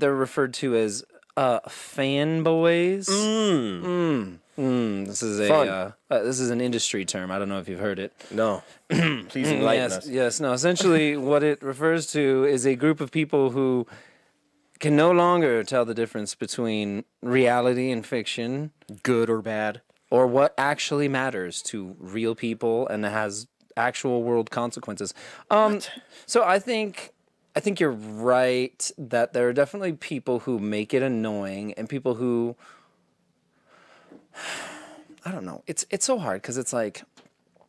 they're referred to as fanboys. This is this is an industry term. I don't know if you've heard it. No. Please enlighten us. Yes. No. Essentially, what it refers to is a group of people who can no longer tell the difference between reality and fiction, Good or bad. or what actually matters to real people and has actual world consequences. So I think you're right that there are definitely people who make it annoying and people who, I don't know. It's so hard because it's like,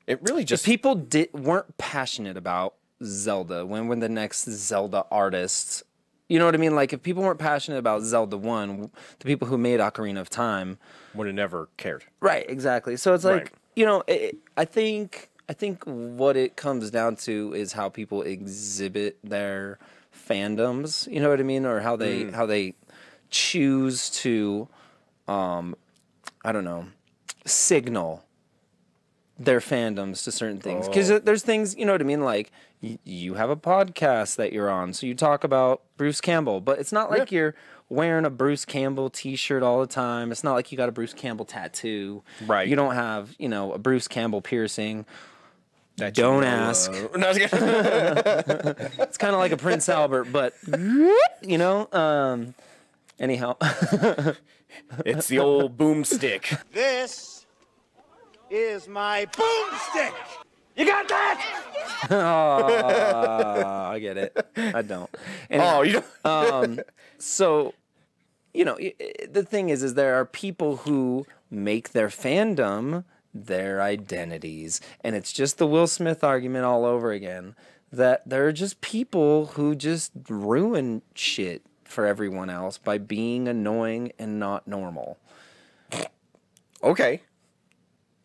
It really just... if people weren't passionate about Zelda, when were the next Zelda artists? You know what I mean? Like, if people weren't passionate about Zelda 1, the people who made Ocarina of Time would have never cared. Right, exactly. So it's like, Right. you know, I think what it comes down to is how people exhibit their fandoms, you know what I mean? Or how they choose to, I don't know, signal their fandoms to certain things. Because there's things, you know what I mean? Like, you have a podcast that you're on, so you talk about Bruce Campbell, but it's not like you're wearing a Bruce Campbell t-shirt all the time. It's not like you got a Bruce Campbell tattoo. Right. You don't have, you know, a Bruce Campbell piercing. Don't ask. It's kind of like a Prince Albert, but, you know, anyhow. It's the old boomstick. This is my boomstick. You got that? Oh, I get it. I don't. Anyhow, You don't... so, you know, the thing is there are people who make their fandom their identities. And it's just the Will Smith argument all over again, that there are just people who just ruin shit for everyone else by being annoying and not normal. Okay.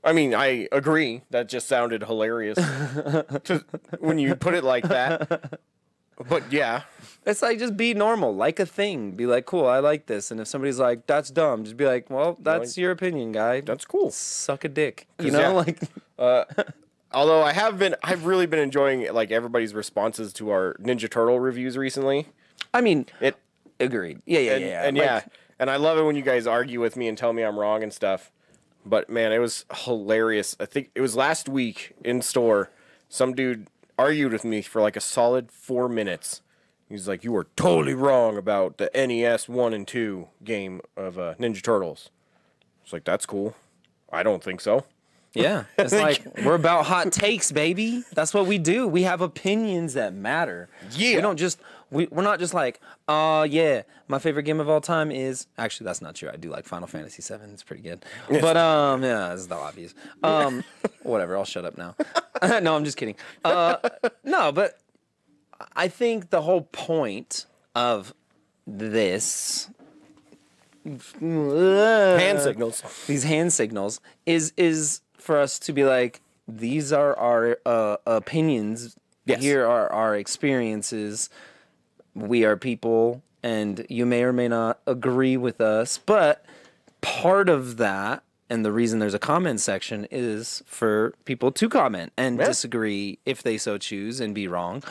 I mean, I agree. That just sounded hilarious when you put it like that. But yeah. It's like, just be normal, like a thing. Be like, cool, I like this. And if somebody's like, that's dumb, just be like, well, that's your opinion, guy. That's cool. Suck a dick. You know, like. Although I've really been enjoying like everybody's responses to our Ninja Turtle reviews recently. I mean, agreed. Yeah. And like, yeah, and I love it when you guys argue with me and tell me I'm wrong and stuff. But man, it was hilarious. I think it was last week in store. Some dude argued with me for like a solid 4 minutes. He's like, "You were totally wrong about the NES 1 and 2 game of Ninja Turtles." It's like, that's cool. I don't think so. Yeah, it's like, we're about hot takes, baby. That's what we do. We have opinions that matter. Yeah. We don't just, we're not just like, yeah, my favorite game of all time is, actually, that's not true. I do like Final Fantasy VII. It's pretty good. But, yeah, this is the obvious. Whatever, I'll shut up now. No, I'm just kidding. No, but I think the whole point of this... Hand signals. These hand signals is for us to be like, these are our opinions. Yes. Here are our experiences. We are people, and you may or may not agree with us. But part of that, and the reason there's a comment section, is for people to comment and disagree if they so choose and be wrong.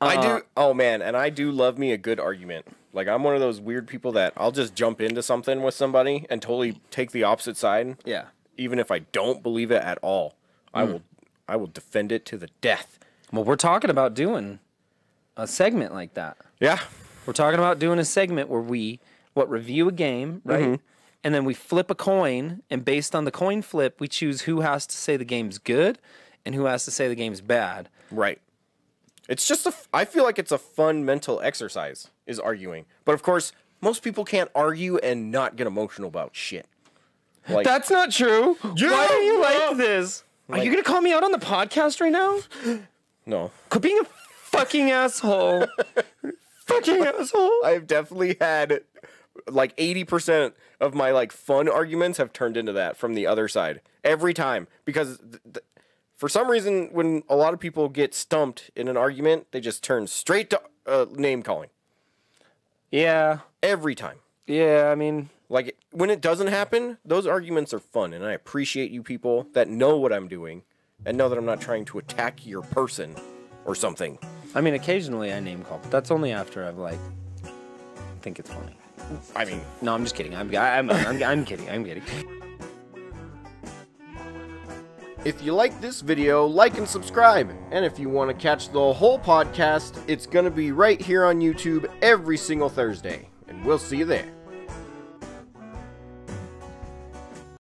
I do. Oh man, and I do love me a good argument. Like, I'm one of those weird people that I'll just jump into something with somebody and totally take the opposite side. Yeah. Even if I don't believe it at all, I will defend it to the death. Well, we're talking about doing a segment like that. Yeah. We're talking about doing a segment where we review a game, right? And then we flip a coin, and based on the coin flip, we choose who has to say the game's good and who has to say the game's bad. Right. It's just I feel like it's a fun mental exercise, is arguing. But of course, most people can't argue and not get emotional about shit. Like, That's not true. Yeah, Why are you yeah. like this? Are you going to call me out on the podcast right now? no. Quit being a fucking asshole. Fucking asshole. I've definitely had like 80% of my like fun arguments have turned into that from the other side. Every time. Because for some reason, when a lot of people get stumped in an argument, they just turn straight to name calling. Yeah. Every time. Yeah, I mean... Like, when it doesn't happen, those arguments are fun, and I appreciate you people that know what I'm doing and know that I'm not trying to attack your person or something. I mean, occasionally I name call, but that's only after I've, like, think it's funny. I mean, No, I'm just kidding. I'm kidding. I'm kidding. if you like this video, like and subscribe. And if you want to catch the whole podcast, it's going to be right here on YouTube every single Thursday. And we'll see you there.